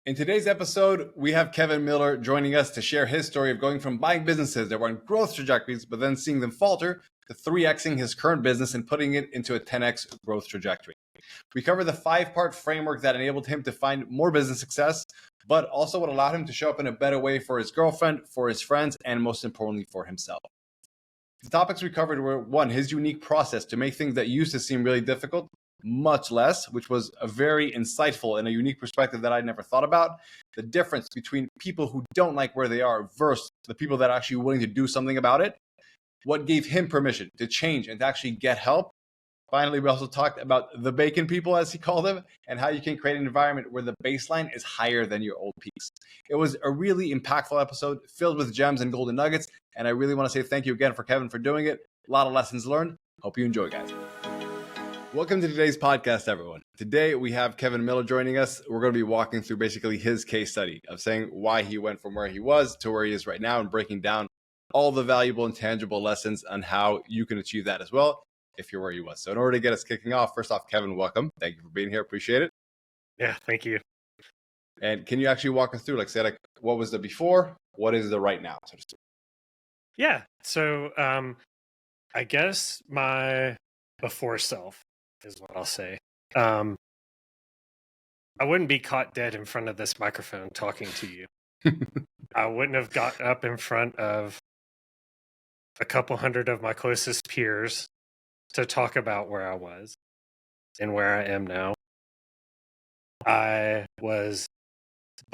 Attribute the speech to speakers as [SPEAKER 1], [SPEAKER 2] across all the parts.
[SPEAKER 1] In today's episode, we have Kevin Miller joining us to share his story of going from buying businesses that were on growth trajectories, but then seeing them falter, to 3Xing his current business and putting it into a 10X growth trajectory. We cover the 5-part framework that enabled him to find more business success, but also what allowed him to show up in a better way for his girlfriend, for his friends, and most importantly, for himself. The topics we covered were 1, his unique process to make things that used to seem really difficult much less, which was a very insightful and a unique perspective that I'd never thought about. The difference between people who don't like where they are versus the people that are actually willing to do something about it. What gave him permission to change and to actually get help. Finally, we also talked about the bacon people, as he called them, and how you can create an environment where the baseline is higher than your old peaks. It was a really impactful episode filled with gems and golden nuggets, and I really want to say thank you again for Kevin for doing it. A lot of lessons learned. Hope you enjoy, guys. Welcome to today's podcast, everyone. Today, we have Kevin Miller joining us. We're going to be walking through basically his case study of saying why he went from where he was to where he is right now and breaking down all the valuable and tangible lessons on how you can achieve that as well if you're where he was. So in order to get us kicking off, first off, Kevin, welcome. Thank you for being here. Appreciate it.
[SPEAKER 2] Yeah, thank you.
[SPEAKER 1] And can you actually walk us through, what was the before? What is the right now, so to speak?
[SPEAKER 2] Yeah, so I guess my before self is what I'll say. I wouldn't be caught dead in front of this microphone talking to you. I wouldn't have got up in front of a couple hundred of my closest peers to talk about where I was and where I am now. I was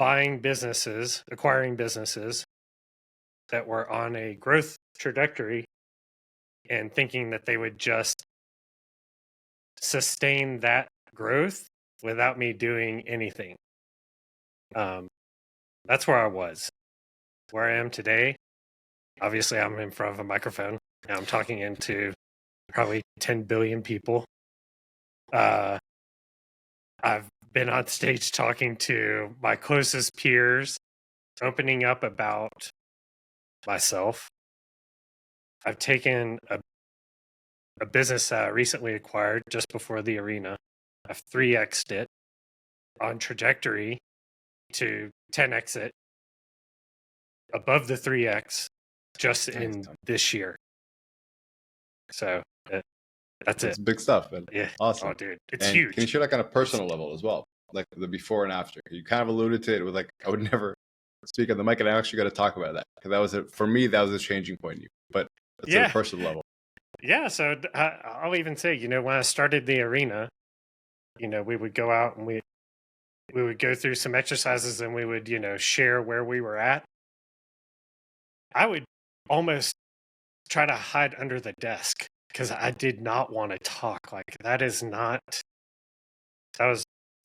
[SPEAKER 2] acquiring businesses that were on a growth trajectory and thinking that they would just sustain that growth without me doing anything. That's where I was. Where I am today, obviously I'm in front of a microphone and I'm talking into probably 10 billion people. I've been on stage talking to my closest peers, opening up about myself. I've taken a business I recently acquired just before the arena. I've 3X'd it on trajectory to 10X it above the 3X just in this year. So that's it.
[SPEAKER 1] It's big stuff, man.
[SPEAKER 2] Yeah.
[SPEAKER 1] Awesome.
[SPEAKER 2] Oh, dude, it's
[SPEAKER 1] and
[SPEAKER 2] huge.
[SPEAKER 1] Can you share on a personal level as well? Like the before and after. You kind of alluded to it with I would never speak on the mic, and I actually got to talk about that because for me, that was a changing point in you. But that's at a personal level.
[SPEAKER 2] Yeah, so I'll even say, when I started the arena, we would go out and we would go through some exercises and we would, share where we were at. I would almost try to hide under the desk because I did not want to talk. That was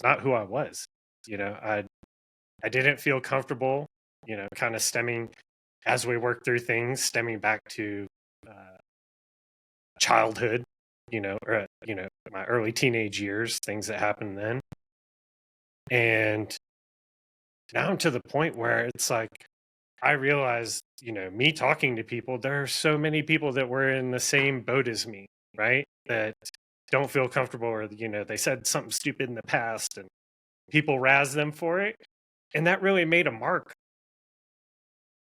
[SPEAKER 2] not who I was. I didn't feel comfortable, kind of stemming as we worked through things, stemming back to childhood, or my early teenage years, things that happened then. And now I'm to the point where it's I realize, me talking to people, there are so many people that were in the same boat as me, right? That don't feel comfortable, or, they said something stupid in the past and people razz them for it. And that really made a mark.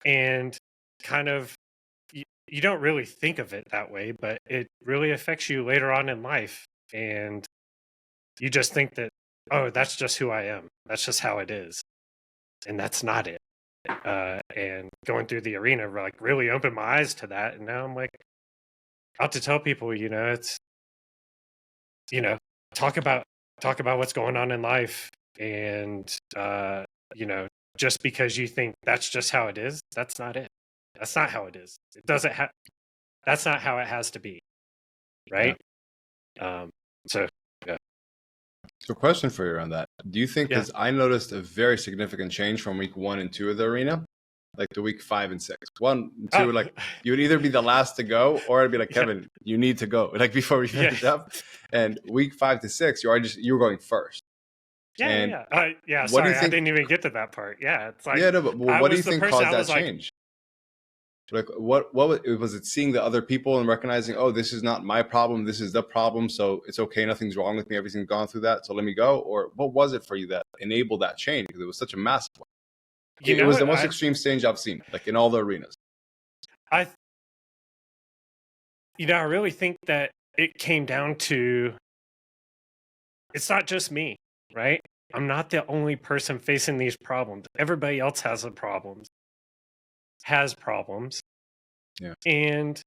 [SPEAKER 2] And kind of, you don't really think of it that way, but it really affects you later on in life. And you just think that, oh, that's just who I am. That's just how it is. And that's not it. And going through the arena, really opened my eyes to that. And now I'm out to tell people, it's, talk about what's going on in life. And, just because you think that's just how it is, that's not it. That's not how it is. It doesn't have. That's not how it has to be, right? Yeah. So
[SPEAKER 1] question for you on that: do you think? Because I noticed a very significant change from week 1 and 2 of the arena, to week 5 and 6. 1 and 2, you would either be the last to go, or it'd be Kevin, you need to go, before we finish up. And week 5 to 6, you were going first.
[SPEAKER 2] Sorry, I didn't even get to that part. Yeah, it's
[SPEAKER 1] but what do you think caused that change? Like what was it seeing the other people and recognizing, oh, this is not my problem, this is the problem, so it's okay, nothing's wrong with me, everything's gone through that, so let me go? Or what was it for you that enabled that change? Because it was such a massive one.
[SPEAKER 2] You
[SPEAKER 1] It
[SPEAKER 2] know
[SPEAKER 1] was the
[SPEAKER 2] what?
[SPEAKER 1] most extreme change I've seen, like in all the arenas.
[SPEAKER 2] I I really think that it came down to, it's not just me, right? I'm not the only person facing these problems. Everybody else has problems.
[SPEAKER 1] Yeah.
[SPEAKER 2] And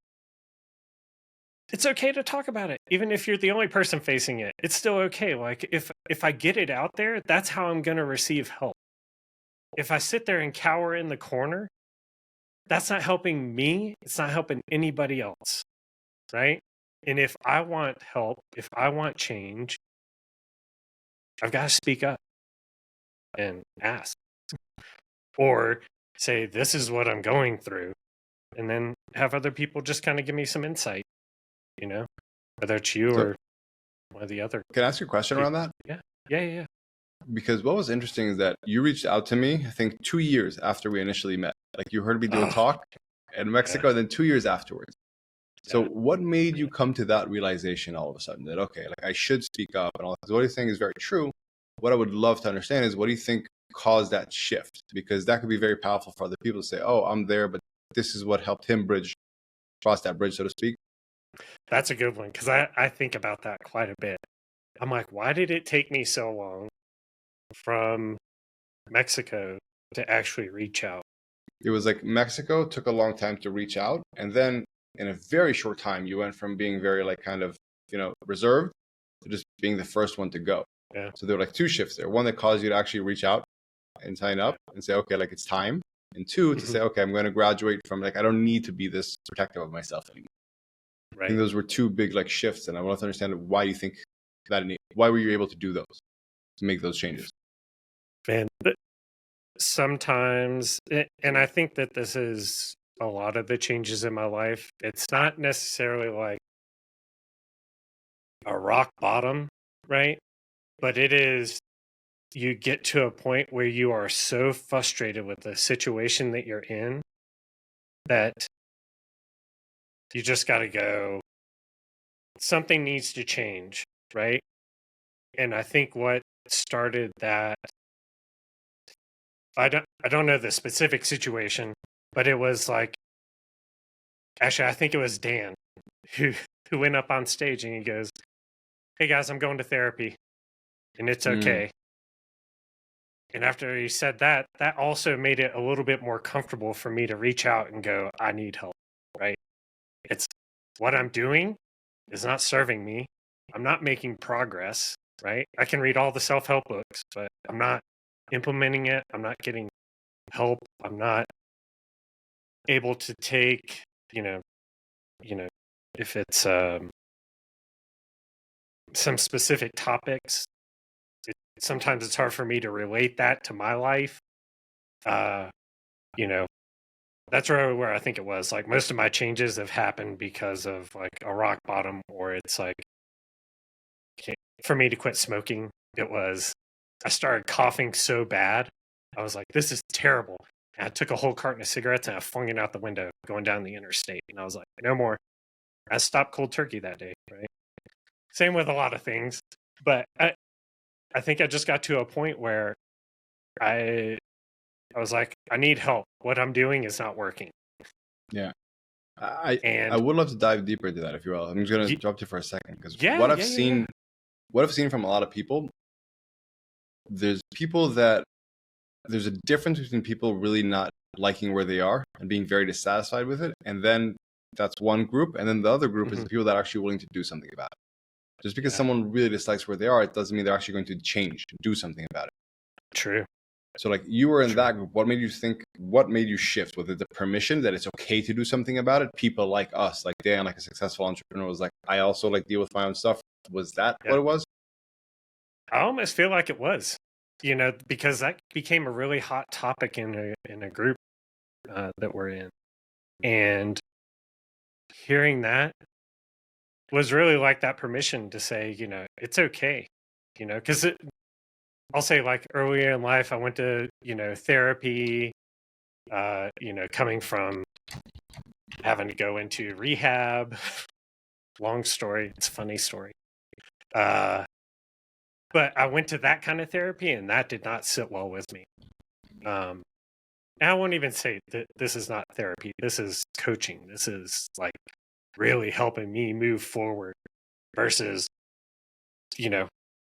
[SPEAKER 2] it's okay to talk about it. Even if you're the only person facing it, it's still okay. Like if I get it out there, that's how I'm going to receive help. If I sit there and cower in the corner, that's not helping me. It's not helping anybody else, right? And if I want help, if I want change, I've got to speak up and ask, or say, this is what I'm going through, and then have other people just kind of give me some insight, whether it's you
[SPEAKER 1] So
[SPEAKER 2] or one of the other.
[SPEAKER 1] can I ask you a question around that?
[SPEAKER 2] Yeah.
[SPEAKER 1] Because what was interesting is that you reached out to me, I think 2 years after we initially met. Like you heard me do a talk in Mexico, and then 2 years afterwards. So what made you come to that realization all of a sudden that, okay, like I should speak up and all that? Because what you're saying is very true. What I would love to understand is, what do you think caused that shift? Because that could be very powerful for other people to say, oh, I'm there, but this is what helped him cross that bridge, so to speak.
[SPEAKER 2] That's a good one, because I think about that quite a bit. I'm like, why did it take me so long from Mexico to actually reach out?
[SPEAKER 1] It was like Mexico took a long time to reach out. And then in a very short time, you went from being very like kind of, reserved to just being the first one to go.
[SPEAKER 2] Yeah.
[SPEAKER 1] So there were like two shifts there. One that caused you to actually reach out and sign up and say, okay, like it's time. And two, to say, okay, I'm going to graduate from like, I don't need to be this protective of myself anymore.
[SPEAKER 2] Right.
[SPEAKER 1] I think those were two big like shifts. And I want to understand why you think that, why were you able to do those, to make those changes?
[SPEAKER 2] And sometimes, and I think that this is a lot of the changes in my life, it's not necessarily like a rock bottom, right? But it is, you get to a point where you are so frustrated with the situation that you're in that you just got to go, something needs to change, right? And I think what started that, I don't know the specific situation, but it was like, actually I think it was Dan who went up on stage and he goes, "Hey guys, I'm going to therapy and it's okay." And after he said that, that also made it a little bit more comfortable for me to reach out and go, I need help, right? It's what I'm doing is not serving me. I'm not making progress, right? I can read all the self-help books, but I'm not implementing it. I'm not getting help. I'm not able to take, if it's some specific topics, sometimes it's hard for me to relate that to my life. That's where I think it was. Like most of my changes have happened because of like a rock bottom, or it's like, for me to quit smoking, it was, I started coughing so bad. I was like, this is terrible. And I took a whole carton of cigarettes and I flung it out the window going down the interstate. And I was like, no more. I stopped cold turkey that day, right? Same with a lot of things. But I think I just got to a point where I was like, I need help. What I'm doing is not working.
[SPEAKER 1] Yeah. I would love to dive deeper into that, if you will. I'm just going to drop you for a second, because what I've seen from a lot of people, there's a difference between people really not liking where they are and being very dissatisfied with it. And then that's one group. And then the other group is the people that are actually willing to do something about it. Just because someone really dislikes where they are, it doesn't mean they're actually going to change, do something about it.
[SPEAKER 2] True.
[SPEAKER 1] So like you were in that group. What made you shift? Was it the permission that it's okay to do something about it? People like us, like Dan, like a successful entrepreneur, was like, I also like deal with my own stuff. Was that what it was?
[SPEAKER 2] I almost feel like it was, because that became a really hot topic in a group that we're in. And hearing that was really like that permission to say, it's okay, because I'll say like earlier in life, I went to, therapy, coming from having to go into rehab. Long story. It's a funny story. But I went to that kind of therapy, and that did not sit well with me. And I won't even say that this is not therapy. This is coaching. This is like really helping me move forward versus,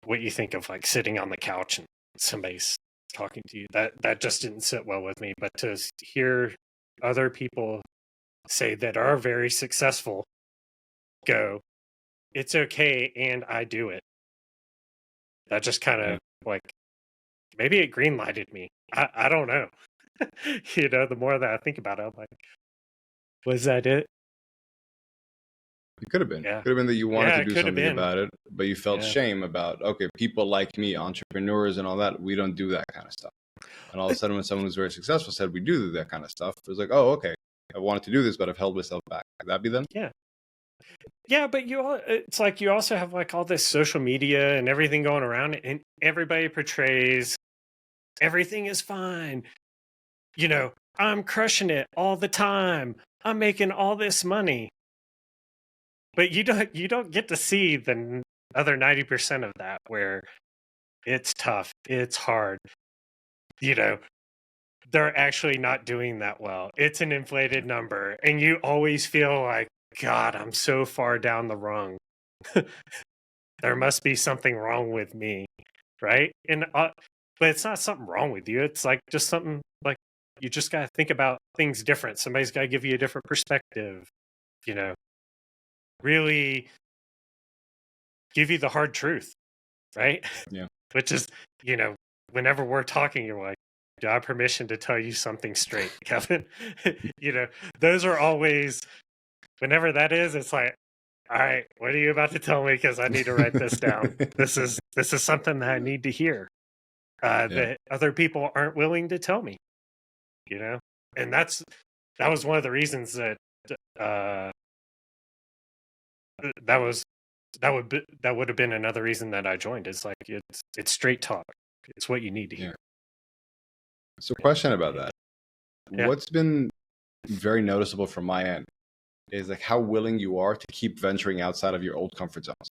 [SPEAKER 2] what you think of like sitting on the couch and somebody's talking to you. That just didn't sit well with me. But to hear other people say that are very successful go, it's okay, and I do it. That just kind of like maybe it green lighted me. I don't know. The more that I think about it, I'm like, was that it?
[SPEAKER 1] It could have been.
[SPEAKER 2] Yeah.
[SPEAKER 1] It could have been that you wanted to
[SPEAKER 2] It
[SPEAKER 1] do
[SPEAKER 2] could have
[SPEAKER 1] something
[SPEAKER 2] been.
[SPEAKER 1] about it, but you felt shame about, okay, people like me, entrepreneurs and all that, we don't do that kind of stuff. And all of a sudden, when someone who's very successful said, we do that kind of stuff, it was like, oh, okay, I wanted to do this, but I've held myself back. Could that be them?
[SPEAKER 2] Yeah. Yeah, but it's like you also have like all this social media and everything going around, and everybody portrays everything is fine. I'm crushing it all the time. I'm making all this money. But you don't get to see the other 90% of that where it's tough, it's hard. They're actually not doing that well. It's an inflated number, and you always feel like, God, I'm so far down the rung. There must be something wrong with me, right? And but it's not something wrong with you. It's like just something like you just got to think about things different. Somebody's got to give you a different perspective. Really give you the hard truth, right?
[SPEAKER 1] Yeah.
[SPEAKER 2] Which is, whenever we're talking, you're like, do I have permission to tell you something straight, Kevin? Those are always, whenever that is, it's like, all right, what are you about to tell me? Because I need to write this down. This is something that I need to hear that other people aren't willing to tell me. And that was one of the reasons that that would have been another reason that I joined. It's like it's straight talk. It's what you need to hear.
[SPEAKER 1] So, question about that.
[SPEAKER 2] Yeah.
[SPEAKER 1] What's been very noticeable from my end is like how willing you are to keep venturing outside of your old comfort zones.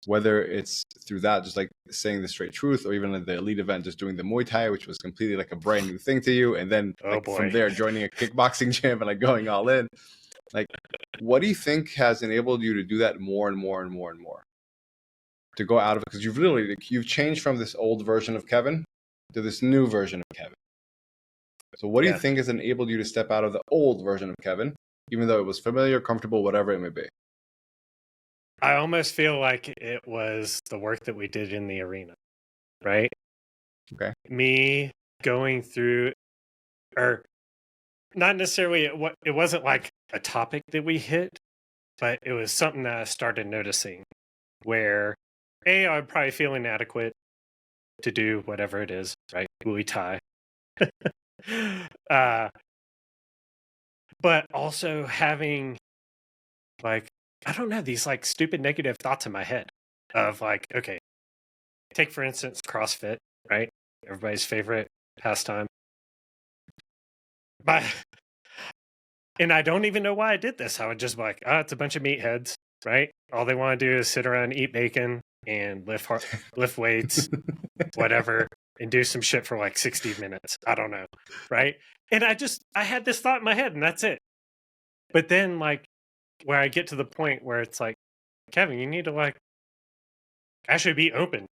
[SPEAKER 1] Whether it's through that, just like saying the straight truth, or even at the elite event, just doing the Muay Thai, which was completely like a brand new thing to you. And then from there, joining a kickboxing gym and like going all in. Like, what do you think has enabled you to do that more and more and more and more? To go out of it? Because you've changed from this old version of Kevin to this new version of Kevin. So what do you think has enabled you to step out of the old version of Kevin, even though it was familiar, comfortable, whatever it may be?
[SPEAKER 2] I almost feel like it was the work that we did in the arena, right?
[SPEAKER 1] Okay.
[SPEAKER 2] Me going through, or not necessarily, it wasn't like a topic that we hit, but it was something that I started noticing where, I'm probably feeling inadequate to do whatever it is, right? Muay Thai. But also having like, I don't know, these like stupid negative thoughts in my head of like, okay, take for instance CrossFit, right? Everybody's favorite pastime. And I don't even know why I did this. I would just be like, it's a bunch of meatheads, right? All they want to do is sit around, eat bacon, and lift weights, whatever, and do some shit for like 60 minutes. I don't know, right? And I had this thought in my head, and that's it. But then, like, where I get to the point where it's like, Kevin, you need to like actually be open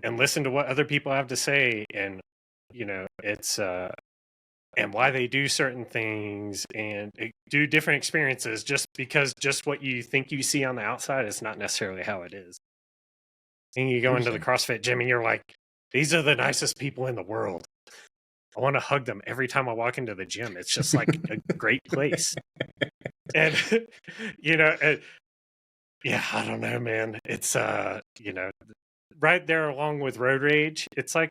[SPEAKER 2] and listen to what other people have to say, and it's and why they do certain things and do different experiences, just because just what you think you see on the outside is not necessarily how it is. And you go into the CrossFit gym and you're like, these are the nicest people in the world. I want to hug them every time I walk into the gym. It's just like a great place. And, I don't know, man. It's, right there along with road rage. It's like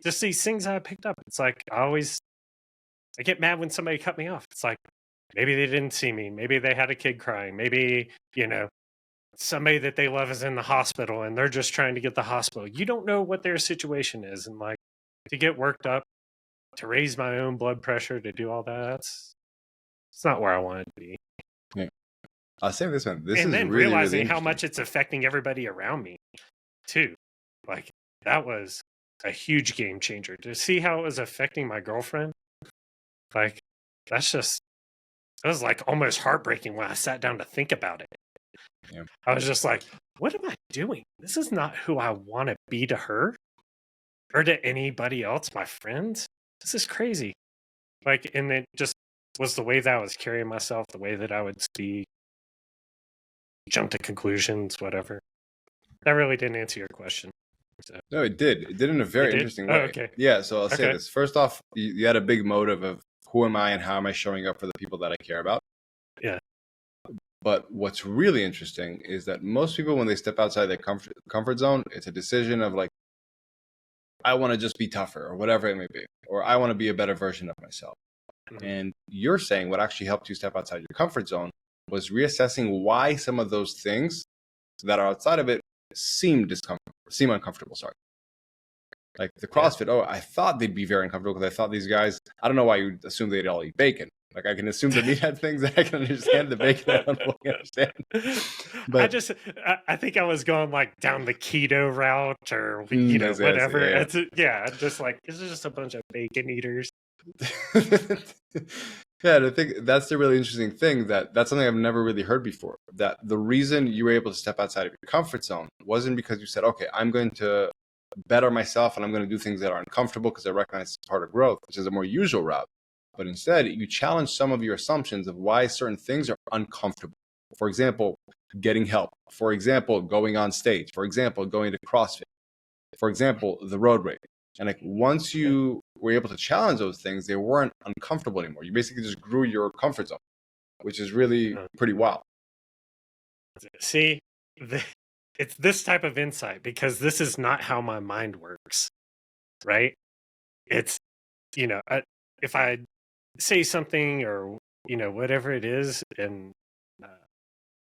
[SPEAKER 2] just these things I picked up. It's like I get mad when somebody cut me off. It's like, maybe they didn't see me. Maybe they had a kid crying. Maybe, somebody that they love is in the hospital and they're just trying to get the hospital. You don't know what their situation is. And like to get worked up, to raise my own blood pressure, to do all that, It's not where I wanted to be.
[SPEAKER 1] Yeah. I'll say this one. This
[SPEAKER 2] And
[SPEAKER 1] is
[SPEAKER 2] then
[SPEAKER 1] really, really
[SPEAKER 2] realizing how
[SPEAKER 1] interesting.
[SPEAKER 2] much it's affecting everybody around me too. Like that was a huge game changer. To see how it was affecting my girlfriend, like that's just, it was like almost heartbreaking when I sat down to think about it.
[SPEAKER 1] Yeah.
[SPEAKER 2] I was just like, what am I doing? This is not who I want to be to her or to anybody else, my friends. This is crazy. Like, and it just was the way that I was carrying myself, the way that I would speak, jump to conclusions, whatever. That really didn't answer your question. So.
[SPEAKER 1] No, it did. It did in a very interesting way.
[SPEAKER 2] Okay.
[SPEAKER 1] Yeah, so I'll say
[SPEAKER 2] Okay.
[SPEAKER 1] this. First off, you had a big motive of who am I and how am I showing up for the people that I care about.
[SPEAKER 2] Yeah.
[SPEAKER 1] But what's really interesting is that most people, when they step outside their comfort zone, it's a decision of like, I want to just be tougher or whatever it may be, or I want to be a better version of myself.
[SPEAKER 2] Mhm.
[SPEAKER 1] And you're saying what actually helped you step outside your comfort zone was reassessing why some of those things that are outside of it seem uncomfortable. Sorry. Like the CrossFit, I thought they'd be very uncomfortable because I thought these guys, I don't know why you assume they'd all eat bacon. Like I can assume the meathead things that I can understand, the bacon I don't fully understand. But
[SPEAKER 2] I think I was going like down the keto route or, you know, whatever.
[SPEAKER 1] Yeah.
[SPEAKER 2] Just like, this is just a bunch of bacon eaters.
[SPEAKER 1] Yeah, and I think that's the really interesting thing that's something I've never really heard before. That the reason you were able to step outside of your comfort zone wasn't because you said, okay, I'm going to better myself and I'm going to do things that are uncomfortable because I recognize it's part of growth, which is a more usual route. But instead, you challenge some of your assumptions of why certain things are uncomfortable. For example, getting help. For example, going on stage. For example, going to CrossFit. For example, the road race. And like once you were able to challenge those things, they weren't uncomfortable anymore. You basically just grew your comfort zone, which is really pretty wild.
[SPEAKER 2] See, it's this type of insight because this is not how my mind works, right? It's, you know, if I say something or, you know, whatever it is, and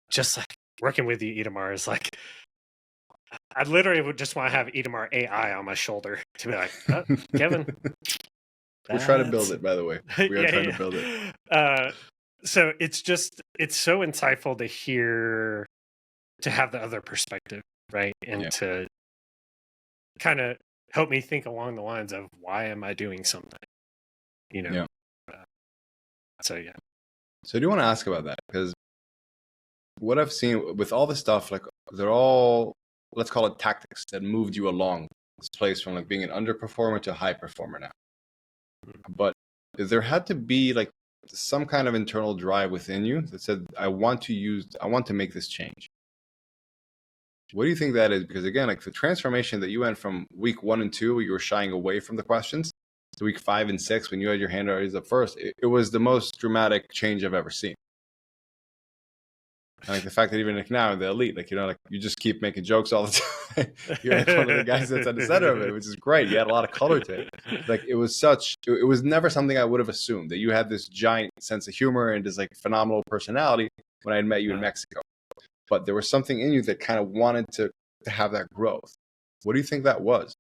[SPEAKER 2] just like working with you, Itamar, is like, I literally would just want to have Itamar AI on my shoulder to be like, oh, Kevin.
[SPEAKER 1] We're trying to build it, by the way. We are trying to build it.
[SPEAKER 2] So it's so insightful to hear, to have the other perspective, right? And to kind of help me think along the lines of why am I doing something, you know? So, yeah.
[SPEAKER 1] So I do want to ask about that because what I've seen with all this stuff, like they're all, let's call it tactics that moved you along this place from like being an underperformer to a high performer now. But there had to be like some kind of internal drive within you that said, I want to make this change. What do you think that is? Because again, like the transformation that you went from week 1 and 2, where you were shying away from the questions, to week 5 and 6, when you had your hand raised up first, it was the most dramatic change I've ever seen. And like the fact that even like now the elite, like, you know, like you just keep making jokes all the time. You're like one of the guys that's at the center of it, which is great. You had a lot of color to it. Like it was never something I would have assumed that you had this giant sense of humor and this like phenomenal personality when I had met you in Mexico. But there was something in you that kind of wanted to have that growth. What do you think that was?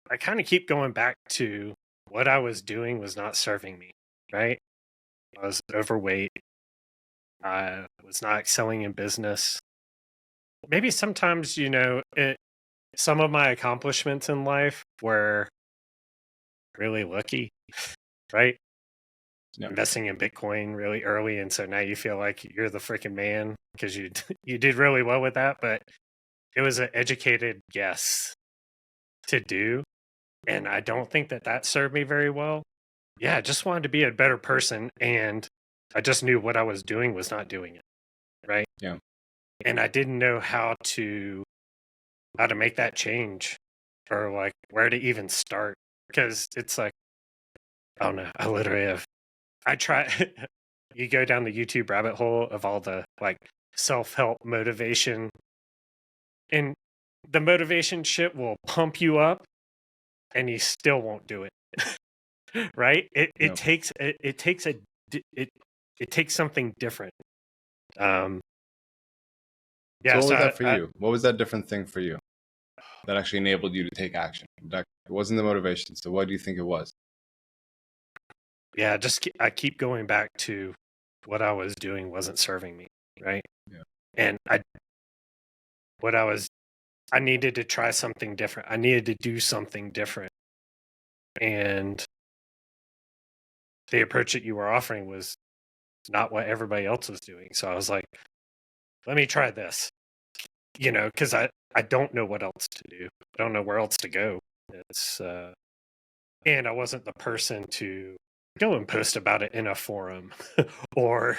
[SPEAKER 2] I kind of keep going back to what I was doing was not serving me, right? I was overweight. I was not excelling in business. Maybe sometimes, you know, some of my accomplishments in life were really lucky, right?
[SPEAKER 1] Yeah.
[SPEAKER 2] Investing in Bitcoin really early, and so now you feel like you're the freaking man because you did really well with that. But it was an educated guess to do, and I don't think that served me very well. Yeah, I just wanted to be a better person, and I just knew what I was doing was not doing it, right?
[SPEAKER 1] Yeah.
[SPEAKER 2] And I didn't know how to make that change or like where to even start, because it's like, I don't know, I literally have, I try you go down the YouTube rabbit hole of all the like self-help motivation, and the motivation shit will pump you up and you still won't do it. Right? It takes something different.
[SPEAKER 1] So what was that for you? What was that different thing for you that actually enabled you to take action? It wasn't the motivation. So what do you think it was?
[SPEAKER 2] Yeah, I keep going back to what I was doing wasn't serving me, right?
[SPEAKER 1] Yeah.
[SPEAKER 2] And I needed to try something different. I needed to do something different. And the approach that you were offering was not what everybody else was doing. So I was like, let me try this, because I don't know what else to do. I don't know where else to go. It's, and I wasn't the person to go and post about it in a forum or,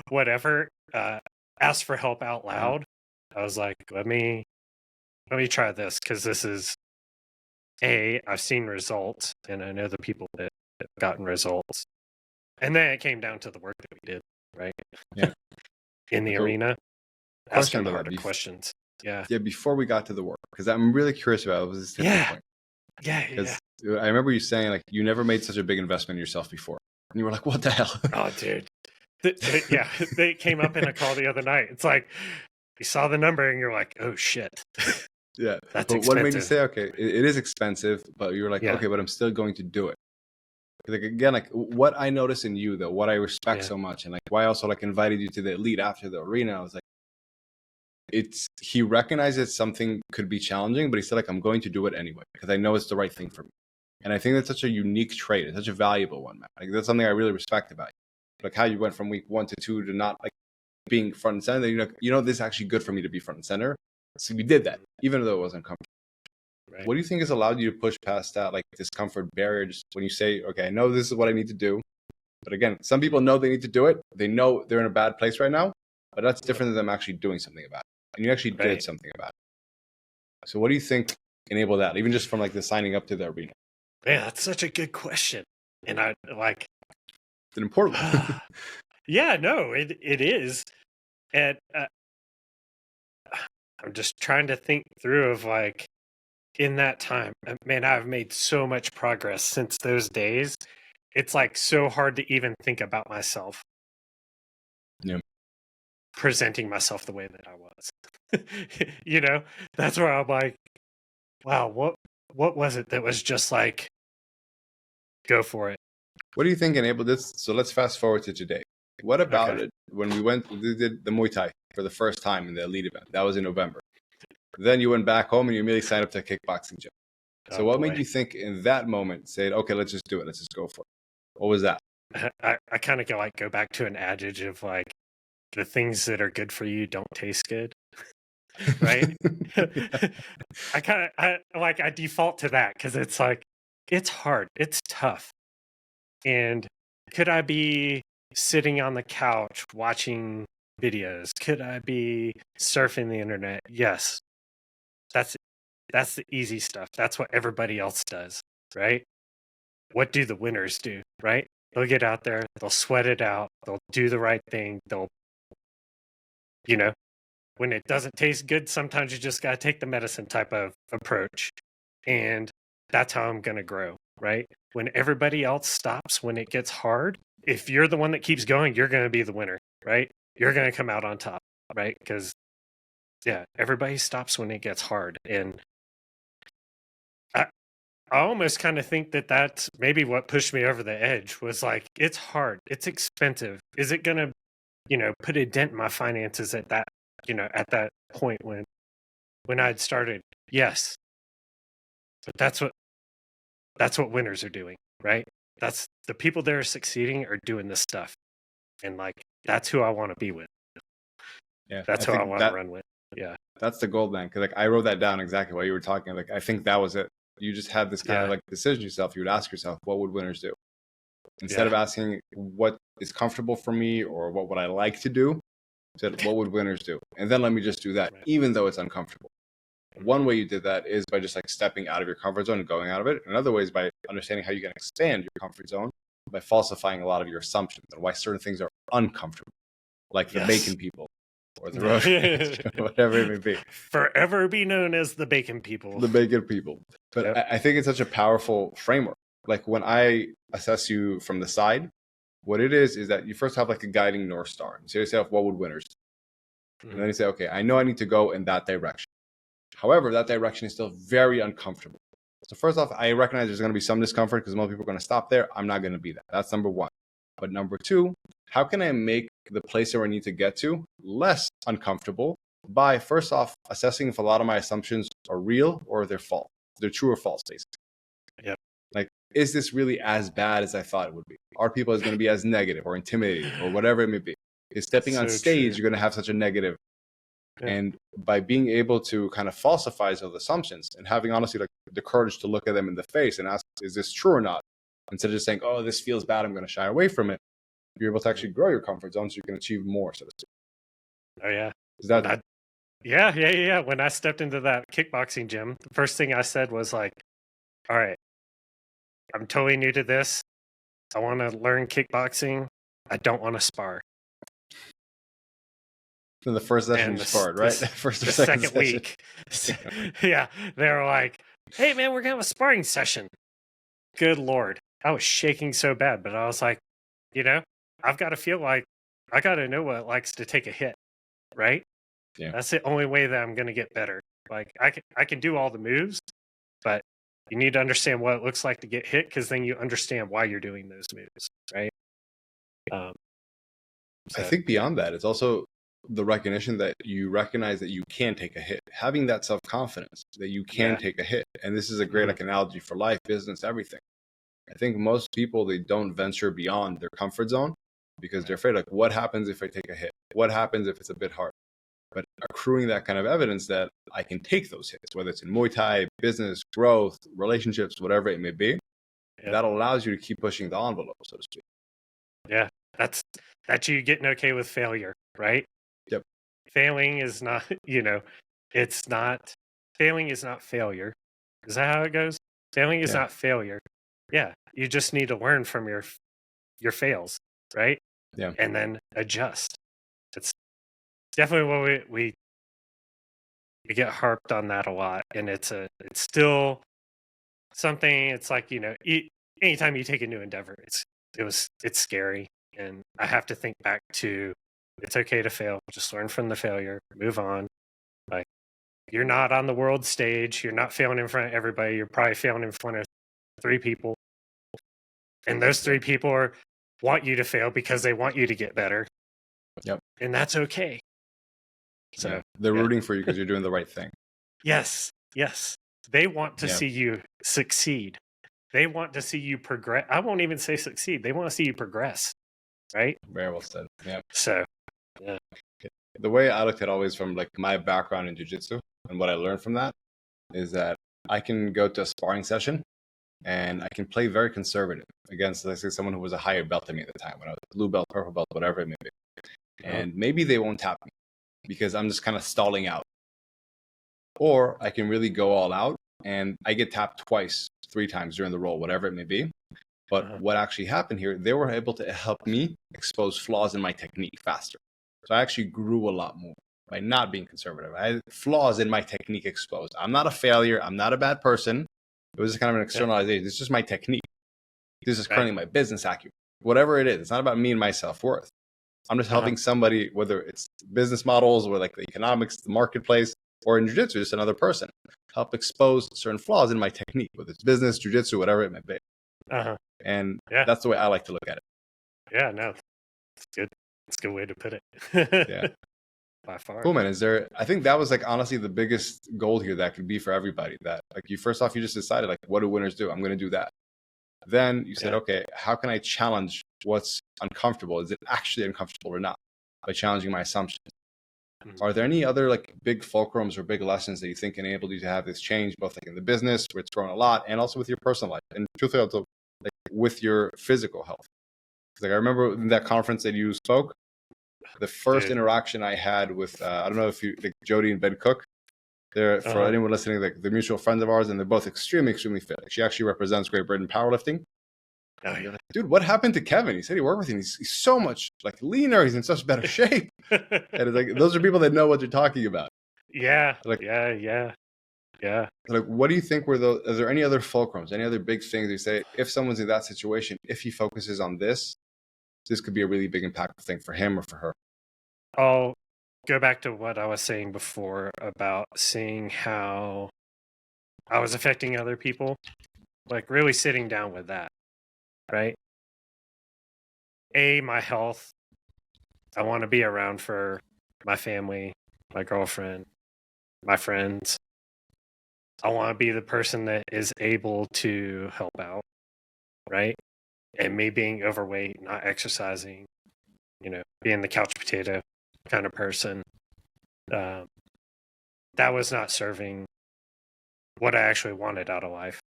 [SPEAKER 2] whatever, ask for help out loud. I was like, let me try this, because this is I've seen results and I know the people that have gotten results. And then it came down to the work that we did, right?
[SPEAKER 1] Yeah.
[SPEAKER 2] In the
[SPEAKER 1] So,
[SPEAKER 2] arena,
[SPEAKER 1] question
[SPEAKER 2] asking the
[SPEAKER 1] about
[SPEAKER 2] harder
[SPEAKER 1] that.
[SPEAKER 2] questions. Yeah.
[SPEAKER 1] Yeah, before we got to the work, because I'm really curious about this tipping point.
[SPEAKER 2] Yeah.
[SPEAKER 1] Because I remember you saying like you never made such a big investment in yourself before, and you were like, "What the hell?"
[SPEAKER 2] Oh, dude. Yeah, they came up in a call the other night. It's like you saw the number and you're like, "Oh shit."
[SPEAKER 1] Yeah,
[SPEAKER 2] That's
[SPEAKER 1] but
[SPEAKER 2] expensive.
[SPEAKER 1] what made you say, "Okay, it is expensive," but you were like,
[SPEAKER 2] Yeah.
[SPEAKER 1] "Okay, but I'm still going to do it." Like again, like what I notice in you though, what I respect so much, and like why I also like invited you to the elite after the arena, I was like, he recognizes something could be challenging, but he said like I'm going to do it anyway because I know it's the right thing for me. And I think that's such a unique trait. It's such a valuable one, man. Like that's something I really respect about you. Like how you went from week 1 to 2 to not like being front and center. This is actually good for me to be front and center. So you did that, even though it wasn't comfortable.
[SPEAKER 2] Right.
[SPEAKER 1] What do you think has allowed you to push past that like discomfort barrier? Just when you say, okay, I know this is what I need to do. But again, some people know they need to do it. They know they're in a bad place right now, but that's different than them actually doing something about it. And you actually did something about it. So what do you think enabled that, even just from like the signing up to the arena?
[SPEAKER 2] Man, that's such a good question. And I like
[SPEAKER 1] It's an important one.
[SPEAKER 2] Yeah, no, it is. And I'm just trying to think through of like in that time, man, I've made so much progress since those days. It's like so hard to even think about myself.
[SPEAKER 1] Yeah.
[SPEAKER 2] Presenting myself the way that I was. That's where I'm like, wow, what was it that was just like, go for it?
[SPEAKER 1] What do you think enabled this? So let's fast forward to today. What about it when we did the Muay Thai for the first time in the elite event? That was in November. Then you went back home and you immediately signed up to a kickboxing gym. So what made you think in that moment, say, okay, let's just do it. Let's just go for it. What was that?
[SPEAKER 2] I kind of go back to an adage of like, the things that are good for you don't taste good. Right? I default to that because it's like, it's hard. It's tough. And could I be sitting on the couch watching videos? Could I be surfing the internet? Yes. That's the easy stuff. That's what everybody else does, right? What do the winners do, right? They'll get out there, they'll sweat it out, they'll do the right thing, they'll, when it doesn't taste good, sometimes you just got to take the medicine type of approach. And that's how I'm going to grow, right? When everybody else stops, when it gets hard, if you're the one that keeps going, you're going to be the winner, right? You're going to come out on top, right? Because, everybody stops when it gets hard. And I almost kind of think that that's maybe what pushed me over the edge was like, it's hard. It's expensive. Is it going to, put a dent in my finances at that, at that point when I'd started? Yes. But that's what winners are doing, right? That's the people that are succeeding are doing this stuff. And like, that's who I want to be with.
[SPEAKER 1] Yeah.
[SPEAKER 2] That's who I want to run with. Yeah.
[SPEAKER 1] That's the gold, man. Cause like I wrote that down exactly while you were talking. Like, I think that was it. You just had this kind of like decision yourself. You would ask yourself, what would winners do? Instead of asking what is comfortable for me or what would I like to do, said, what would winners do? And then let me just do that, even though it's uncomfortable. One way you did that is by just like stepping out of your comfort zone and going out of it. Another way is by understanding how you can expand your comfort zone by falsifying a lot of your assumptions and why certain things are uncomfortable, like the bacon people or the road, whatever it may be.
[SPEAKER 2] Forever be known as the bacon people.
[SPEAKER 1] The bacon people. But I think it's such a powerful framework. Like when I assess you from the side, what it is that you first have like a guiding North Star. You say to yourself, what would winners do? And then you say, okay, I know I need to go in that direction. However, that direction is still very uncomfortable. So first off, I recognize there's going to be some discomfort because most people are going to stop there. I'm not going to be that. That's number one. But number two, how can I make the place where I need to get to less uncomfortable by first off assessing if a lot of my assumptions are real or they're false. They're true or false, basically.
[SPEAKER 2] Yep.
[SPEAKER 1] Like, is this really as bad as I thought it would be? Are people going to be as negative or intimidating or whatever it may be? Is stepping on stage, you're going to have such a negative. Yeah. And by being able to kind of falsify those assumptions and having honestly like the courage to look at them in the face and ask, is this true or not? Instead of just saying, oh, this feels bad, I'm going to shy away from it. You're able to actually grow your comfort zone so you can achieve more, so to speak.
[SPEAKER 2] Oh, yeah.
[SPEAKER 1] Is that...
[SPEAKER 2] Yeah. When I stepped into that kickboxing gym, the first thing I said was like, all right, I'm totally new to this. I want to learn kickboxing. I don't want to spar.
[SPEAKER 1] In the first session, you sparred, right?
[SPEAKER 2] First or second week. Yeah. They were like, hey, man, we're going to have a sparring session. Good Lord. I was shaking so bad, but I was like, I've got to feel like I got to know what it likes to take a hit, right?
[SPEAKER 1] Yeah.
[SPEAKER 2] That's the only way that I'm going to get better. Like I can do all the moves, but you need to understand what it looks like to get hit, because then you understand why you're doing those moves, right?
[SPEAKER 1] I think beyond that, it's also the recognition that you recognize that you can take a hit. Having that self-confidence that you can take a hit. And this is a great analogy for life, business, everything. I think most people, they don't venture beyond their comfort zone because they're afraid, like, what happens if I take a hit? What happens if it's a bit hard? But accruing that kind of evidence that I can take those hits, whether it's in Muay Thai, business, growth, relationships, whatever it may be, that allows you to keep pushing the envelope, so to speak.
[SPEAKER 2] Yeah, that's you getting okay with failure, right?
[SPEAKER 1] Yep.
[SPEAKER 2] Failing is not, it's not, failing is not failure. Is that how it goes? Failing is not failure. Yeah, you just need to learn from your fails, right?
[SPEAKER 1] Yeah.
[SPEAKER 2] And then adjust. It's definitely what we get harped on that a lot, and it's still something. It's like, anytime you take a new endeavor, it's scary, and I have to think back to, it's okay to fail. Just learn from the failure, move on. Like, you're not on the world stage. You're not failing in front of everybody. You're probably failing in front of 3 people. And those 3 people want you to fail because they want you to get better.
[SPEAKER 1] Yep.
[SPEAKER 2] And that's okay. So
[SPEAKER 1] they're rooting for you because you're doing the right thing.
[SPEAKER 2] Yes. They want to see you succeed. They want to see you progress. I won't even say succeed. They want to see you progress. Right?
[SPEAKER 1] Very well said. Yeah.
[SPEAKER 2] So, yeah.
[SPEAKER 1] The way I looked at always from like my background in jiu-jitsu and what I learned from that is that I can go to a sparring session and I can play very conservative against, let's say, someone who was a higher belt than me at the time, when I was blue belt, purple belt, whatever it may be. And maybe they won't tap me because I'm just kind of stalling out. Or I can really go all out and I get tapped twice, 3 times during the roll, whatever it may be. But what actually happened here, they were able to help me expose flaws in my technique faster. So I actually grew a lot more by not being conservative. I had flaws in my technique exposed. I'm not a failure. I'm not a bad person. It was just kind of an externalization. This is just my technique. This is currently my business acumen. Whatever it is, it's not about me and my self-worth. I'm just helping somebody, whether it's business models or like the economics, the marketplace, or in jiu-jitsu, just another person, help expose certain flaws in my technique, whether it's business, jiu-jitsu, whatever it may be. And that's the way I like to look at it.
[SPEAKER 2] Yeah, no, it's good. It's a good way to put it.
[SPEAKER 1] Yeah.
[SPEAKER 2] By far.
[SPEAKER 1] Cool, man. I think that was like honestly the biggest goal here that could be for everybody. That like you first off, you just decided like, what do winners do? I'm going to do that. Then you said, okay, how can I challenge what's uncomfortable? Is it actually uncomfortable or not? By challenging my assumptions. Are there any other like big fulcrums or big lessons that you think enabled you to have this change, both like in the business where it's grown a lot and also with your personal life, and truthfully also like with your physical health? Like I remember in that conference that you spoke, the first interaction I had with I don't know if you like Jody and Ben Cook. They're for anyone listening, like they're mutual friends of ours, and they're both extremely fit. Like, she actually represents Great Britain powerlifting. Oh, you're like, dude, what happened to Kevin? He said he worked with him. He's so much like leaner. He's in such better shape. And it's like those are people that know what you're talking about.
[SPEAKER 2] Yeah.
[SPEAKER 1] Like,
[SPEAKER 2] yeah.
[SPEAKER 1] Like, what do you think were those? Is there any other fulcrums, any other big things you say if someone's in that situation, if he focuses on this could be a really big impactful thing for him or for her?
[SPEAKER 2] I'll go back to what I was saying before about seeing how I was affecting other people, like really sitting down with that, right? my health. I want to be around for my family, my girlfriend, my friends. I want to be the person that is able to help out, right? And me being overweight, not exercising, being the couch potato kind of person, that was not serving what I actually wanted out of life.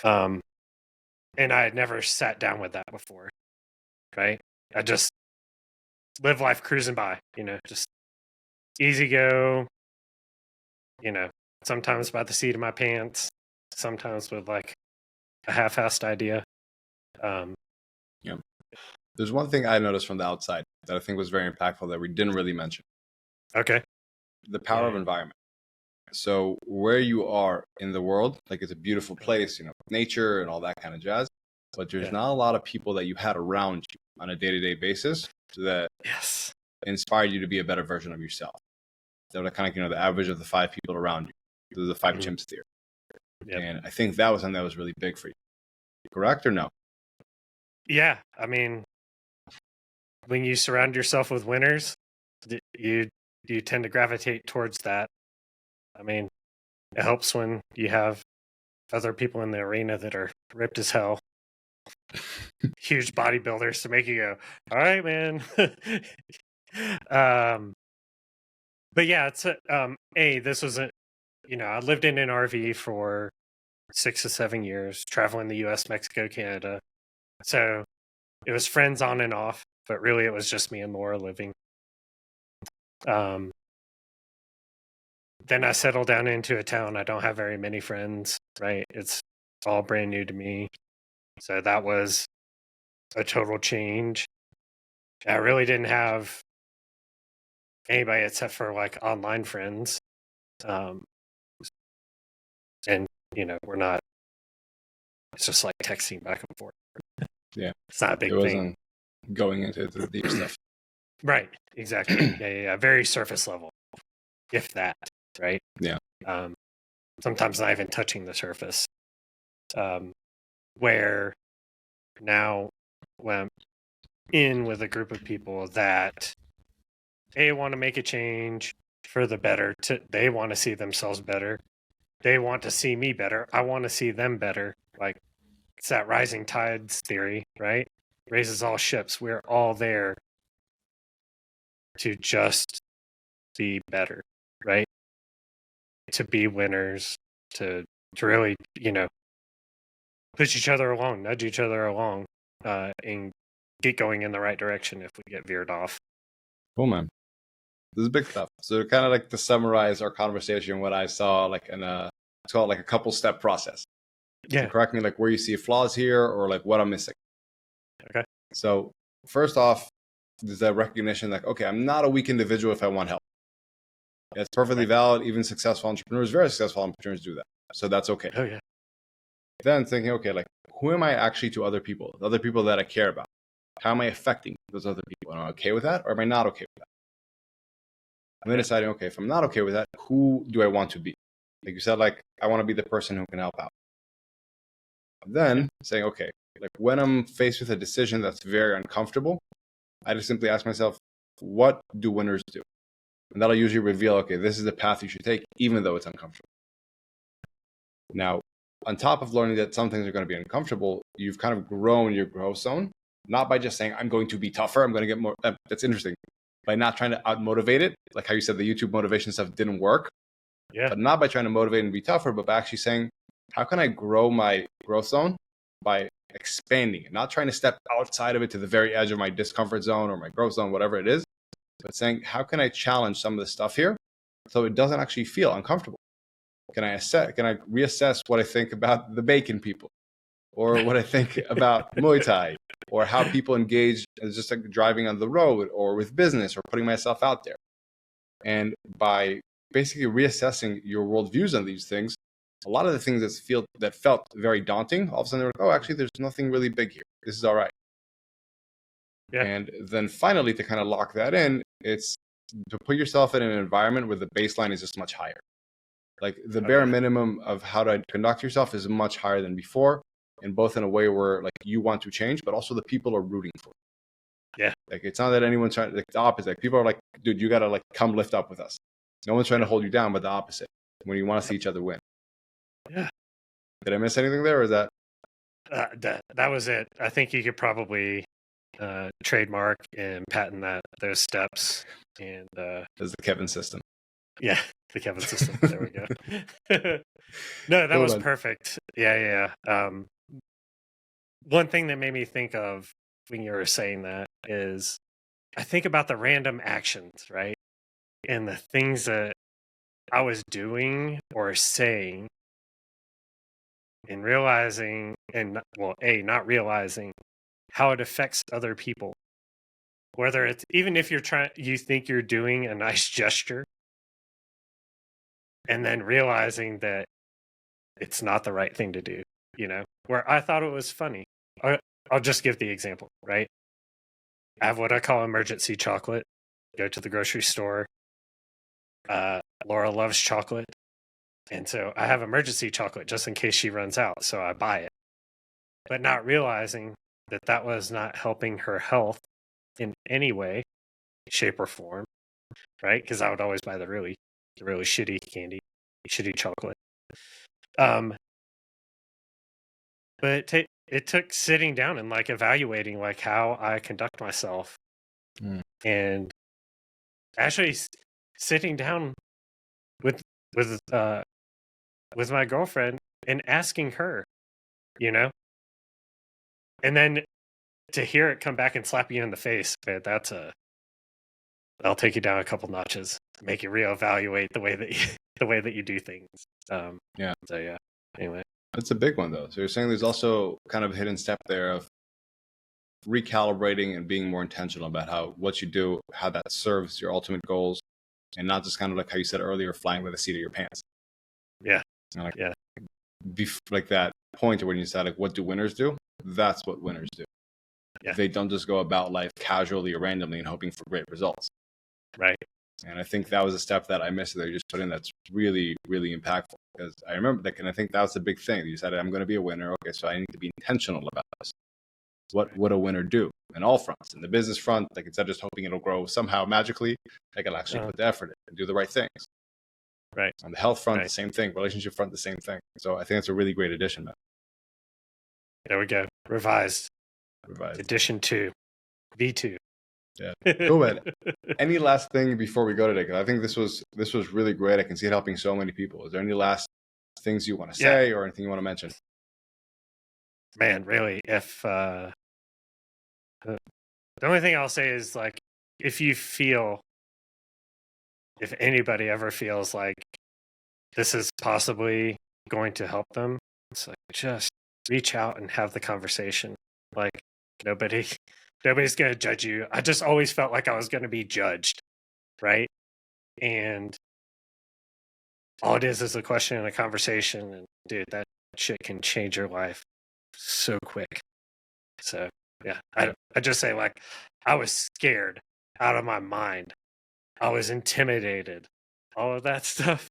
[SPEAKER 2] And I had never sat down with that before, right? I just live life cruising by, just easy go, sometimes by the seat of my pants, sometimes with like a half-assed idea.
[SPEAKER 1] Yeah. There's one thing I noticed from the outside that I think was very impactful that we didn't really mention.
[SPEAKER 2] Okay.
[SPEAKER 1] The power of environment. So where you are in the world, like it's a beautiful place, nature and all that kind of jazz, but there's not a lot of people that you had around you on a day-to-day basis that inspired you to be a better version of yourself. That were kind of, the average of the 5 people around you, the 5 chimps theory. Yep. And I think that was something that was really big for you. Correct or no?
[SPEAKER 2] Yeah. I mean, when you surround yourself with winners, you tend to gravitate towards that. I mean, it helps when you have other people in the arena that are ripped as hell, huge bodybuilders to make you go, all right, man. But yeah, it's this was I lived in an RV for 6 to 7 years, traveling the US, Mexico, Canada. So it was friends on and off, but really it was just me and Laura living. Then I settled down into a town. I don't have very many friends, right? It's all brand new to me. So that was a total change. I really didn't have anybody except for like online friends. And, we're not, it's just like texting back and forth.
[SPEAKER 1] Yeah.
[SPEAKER 2] It's not a big thing. It wasn't
[SPEAKER 1] going into the deep stuff.
[SPEAKER 2] Right. Exactly. Yeah. Very surface level, if that, right?
[SPEAKER 1] Yeah.
[SPEAKER 2] Sometimes not even touching the surface. Where now when I'm in with a group of people that they want to make a change for the better, they want to see themselves better. They want to see me better. I want to see them better. Like, it's that rising tides theory, right? Raises all ships. We're all there to just be better, right? To be winners, to really, push each other along, nudge each other along, and get going in the right direction if we get veered off.
[SPEAKER 1] Cool, man. This is big stuff. So kind of like to summarize our conversation, what I saw like in it's called like a couple step process. Yeah. So correct me like where you see flaws here or like what I'm missing.
[SPEAKER 2] Okay.
[SPEAKER 1] So first off, there's that recognition like, okay, I'm not a weak individual if I want help. It's perfectly valid. Even successful entrepreneurs, very successful entrepreneurs do that. So that's okay.
[SPEAKER 2] Oh, yeah.
[SPEAKER 1] Then thinking, okay, like who am I actually to other people? The other people that I care about. How am I affecting those other people? Am I okay with that or am I not okay with that? And then deciding, okay, if I'm not okay with that, who do I want to be? Like you said, like, I want to be the person who can help out. Then saying, okay, like when I'm faced with a decision that's very uncomfortable, I just simply ask myself, what do winners do? And that'll usually reveal, okay, this is the path you should take, even though it's uncomfortable. Now, on top of learning that some things are going to be uncomfortable, you've kind of grown your growth zone, not by just saying, I'm going to be tougher, I'm going to get more. That's interesting. By not trying to out-motivate it, like how you said the YouTube motivation stuff didn't work. Yeah. But not by trying to motivate and be tougher, but by actually saying, how can I grow my growth zone by expanding it? Not trying to step outside of it to the very edge of my discomfort zone or my growth zone, whatever it is, but saying, how can I challenge some of the stuff here so it doesn't actually feel uncomfortable? Can I reassess what I think about the bacon people or what I think about Muay Thai or how people engage as just like driving on the road or with business or putting myself out there? And by basically reassessing your worldviews on these things, a lot of the things that felt very daunting, all of a sudden they're like, oh, actually, there's nothing really big here. This is all right. Yeah. And then finally, to kind of lock that in, it's to put yourself in an environment where the baseline is just much higher. Like the bare minimum of how to conduct yourself is much higher than before. and both in a way where like you want to change, but also the people are rooting for you.
[SPEAKER 2] Yeah.
[SPEAKER 1] Like it's not that anyone's trying, like the opposite. Like, people are like, dude, you gotta like come lift up with us. No one's trying to hold you down, but the opposite. When you want to see each other win.
[SPEAKER 2] Yeah.
[SPEAKER 1] Did I miss anything there, or is that?
[SPEAKER 2] That was it. I think you could probably trademark and patent those steps. And
[SPEAKER 1] This is the Kevin system.
[SPEAKER 2] yeah, the Kevin system. There we go. No, that
[SPEAKER 1] Cool,
[SPEAKER 2] was
[SPEAKER 1] man.
[SPEAKER 2] perfect. Yeah. One thing that made me think of when you were saying that is I think about the random actions, right? And the things that I was doing or saying and realizing, and well, not realizing how it affects other people. Whether it's, even if you think you're doing a nice gesture and then realizing that it's not the right thing to do, where I thought it was funny. I'll just give the example, right? I have what I call emergency chocolate. Go to the grocery store. Laura loves chocolate. And so I have emergency chocolate just in case she runs out. So I buy it. But not realizing that was not helping her health in any way, shape, or form, right? Because I would always buy the really shitty candy, shitty chocolate. But it took sitting down and like evaluating like how I conduct myself, and actually sitting down with my girlfriend and asking her, and then to hear it come back and slap you in the face, man, I'll take you down a couple notches, make you reevaluate the way that you do things.
[SPEAKER 1] Yeah.
[SPEAKER 2] So yeah. Anyway,
[SPEAKER 1] that's a big one though. So you're saying there's also kind of a hidden step there of recalibrating and being more intentional about what you do, how that serves your ultimate goals, and not just kind of like how you said earlier, flying by the seat of your pants.
[SPEAKER 2] Yeah.
[SPEAKER 1] And like,
[SPEAKER 2] yeah.
[SPEAKER 1] Like that point when you said like, what do winners do? That's what winners do.
[SPEAKER 2] Yeah.
[SPEAKER 1] They don't just go about life casually or randomly and hoping for great results.
[SPEAKER 2] Right.
[SPEAKER 1] And I think that was a step that I missed that you just put in that's really, really impactful. Because I remember that, and I think that was the big thing. You said, I'm going to be a winner. Okay, so I need to be intentional about this. What would a winner do in all fronts? In the business front, like instead of just hoping it'll grow somehow magically, like I'll actually put the effort in and do the right things.
[SPEAKER 2] Right.
[SPEAKER 1] On the health front, the same thing. Relationship front, the same thing. So I think it's a really great addition, man.
[SPEAKER 2] There we go. Revised. Edition 2. V2.
[SPEAKER 1] Yeah. Cool, man. Any last thing before we go today? Because I think this was really great. I can see it helping so many people. Is there any last things you want to say or anything you want to mention?
[SPEAKER 2] Man, really, if the only thing I'll say is like, if anybody ever feels like this is possibly going to help them, it's like just reach out and have the conversation. Like nobody's going to judge you. I just always felt like I was going to be judged, right? And all it is a question and a conversation, and dude, that shit can change your life so quick. So yeah, I just say like I was scared out of my mind. I was intimidated. All of that stuff.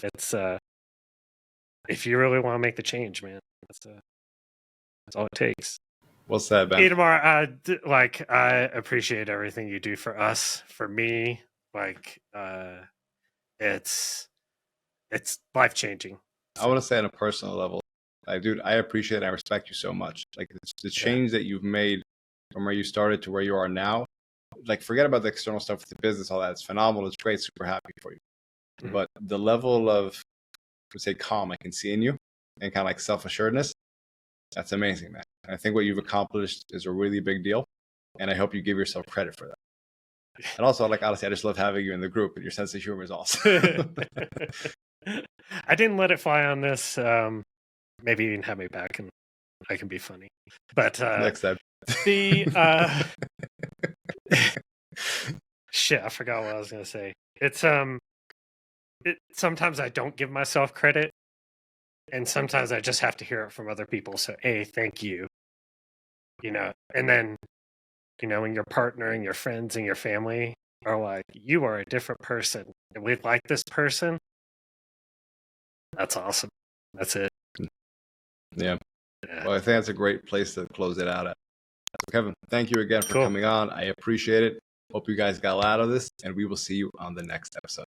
[SPEAKER 2] It's if you really want to make the change, man, that's all it takes.
[SPEAKER 1] Well said, Ben.
[SPEAKER 2] Hey, Tamar, I appreciate everything you do for us, for me. Like, it's life changing.
[SPEAKER 1] I want to say on a personal level, like, dude, I appreciate and I respect you so much. Like the change that you've made from where you started to where you are now. Like, forget about the external stuff with the business, all that. It's phenomenal. It's great. Super happy for you. Mm-hmm. But the level of, let's say, calm I can see in you and kind of like self-assuredness, that's amazing, man. And I think what you've accomplished is a really big deal. And I hope you give yourself credit for that. And also, like, honestly, I just love having you in the group, and your sense of humor is awesome.
[SPEAKER 2] I didn't let it fly on this. Maybe you can have me back and I can be funny. But
[SPEAKER 1] next time.
[SPEAKER 2] Shit, I forgot what I was gonna say. It's sometimes I don't give myself credit, and sometimes I just have to hear it from other people. So thank you. And then when your partner and your friends and your family are like, you are a different person and we like this person, that's awesome. That's it.
[SPEAKER 1] Yeah.
[SPEAKER 2] Yeah.
[SPEAKER 1] Well, I think that's a great place to close it out at. So Kevin, thank you again for
[SPEAKER 2] Cool.
[SPEAKER 1] coming on. I appreciate it. Hope you guys got a lot out of this, and we will see you on the next episode.